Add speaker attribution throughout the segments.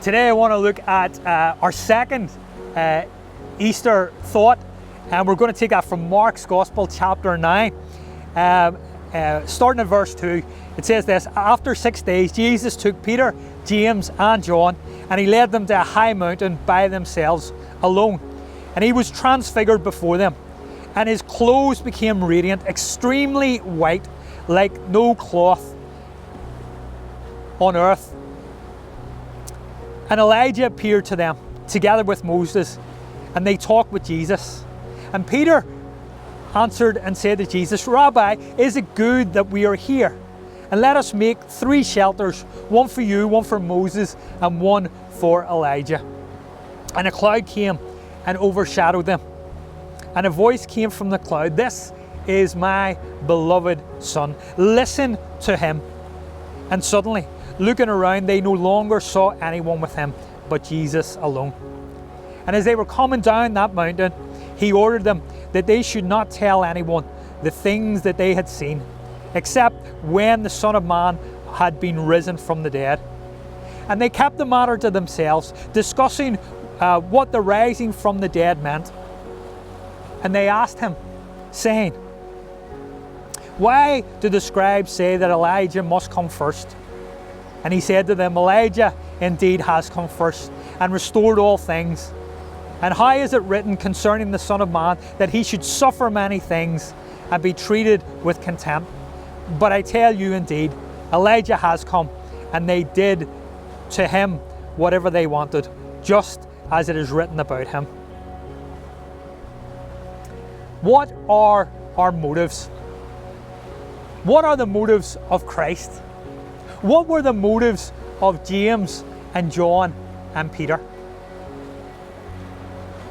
Speaker 1: Today I want to look at our second Easter thought, and we're going to take that from Mark's Gospel, chapter 9, starting at verse 2. It says this: After 6 days, Jesus took Peter, James and John, and he led them to a high mountain by themselves alone. And he was transfigured before them, and his clothes became radiant, extremely white, like no cloth on earth. And Elijah appeared to them, together with Moses, and they talked with Jesus. And Peter answered and said to Jesus, Rabbi, is it good that we are here? And let us make 3 shelters, one for you, one for Moses, and one for Elijah. And a cloud came and overshadowed them. And a voice came from the cloud, This is my beloved Son. Listen to him. And suddenly, looking around, they no longer saw anyone with him, but Jesus alone. And as they were coming down that mountain, he ordered them that they should not tell anyone the things that they had seen, except when the Son of Man had been risen from the dead. And they kept the matter to themselves, discussing what the rising from the dead meant. And they asked him, saying, Why do the scribes say that Elijah must come first? And he said to them, Elijah indeed has come first and restored all things. And how is it written concerning the Son of Man that he should suffer many things and be treated with contempt? But I tell you indeed, Elijah has come, and they did to him whatever they wanted, just as it is written about him. What are our motives? What are the motives of Christ? What were the motives of James and John and Peter?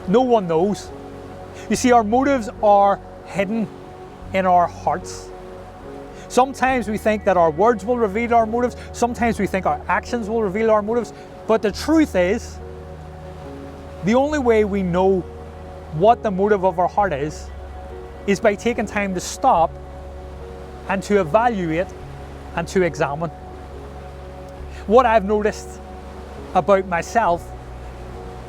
Speaker 1: No one knows. You see, our motives are hidden in our hearts. Sometimes we think that our words will reveal our motives. Sometimes we think our actions will reveal our motives. But the truth is, the only way we know what the motive of our heart is by taking time to stop and to evaluate and to examine. What I've noticed about myself,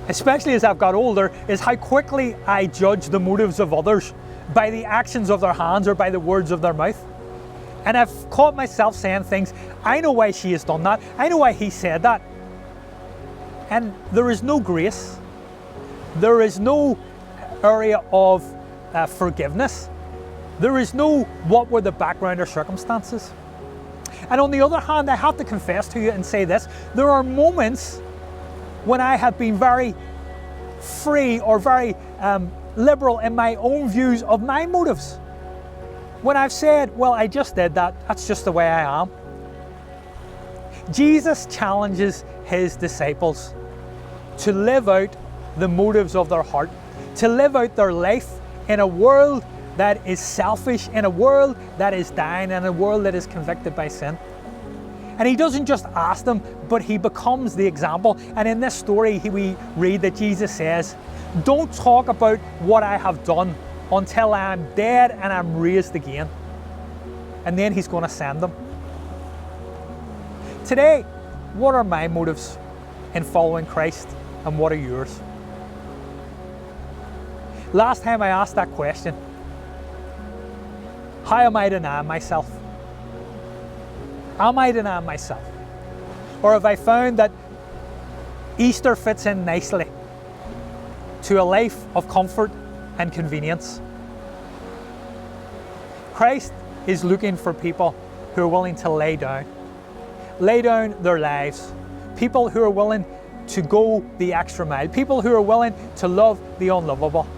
Speaker 1: especially as I've got older, is how quickly I judge the motives of others by the actions of their hands or by the words of their mouth. And I've caught myself saying things, I know why she has done that, I know why he said that. And there is no grace. There is no area of forgiveness. There is no what were the background or circumstances. And on the other hand, I have to confess to you and say this, there are moments when I have been very free or very liberal in my own views of my motives. When I've said, well, I just did that, that's just the way I am. Jesus challenges his disciples to live out the motives of their heart, to live out their life in a world that is selfish, in a world that is dying, in a world that is convicted by sin. And he doesn't just ask them, but he becomes the example. And in this story, we read that Jesus says, Don't talk about what I have done until I am dead and I'm raised again. And then he's going to send them. Today, what are my motives in following Christ, and what are yours? Last time I asked that question, how am I denying myself? Am I denying myself? Or have I found that Easter fits in nicely to a life of comfort and convenience? Christ is looking for people who are willing to lay down their lives, people who are willing to go the extra mile, people who are willing to love the unlovable,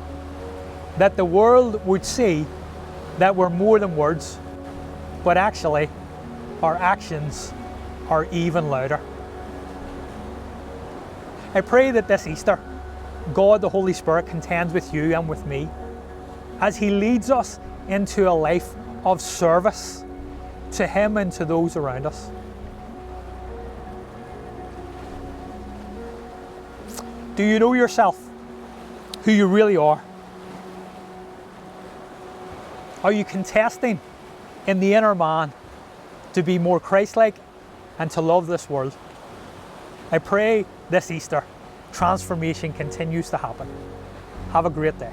Speaker 1: that the world would see that we're more than words, but actually our actions are even louder. I pray that this Easter, God the Holy Spirit contends with you and with me as he leads us into a life of service to him and to those around us. Do you know yourself, who you really are? Are you contesting in the inner man to be more Christ-like and to love this world? I pray this Easter, transformation continues to happen. Have a great day.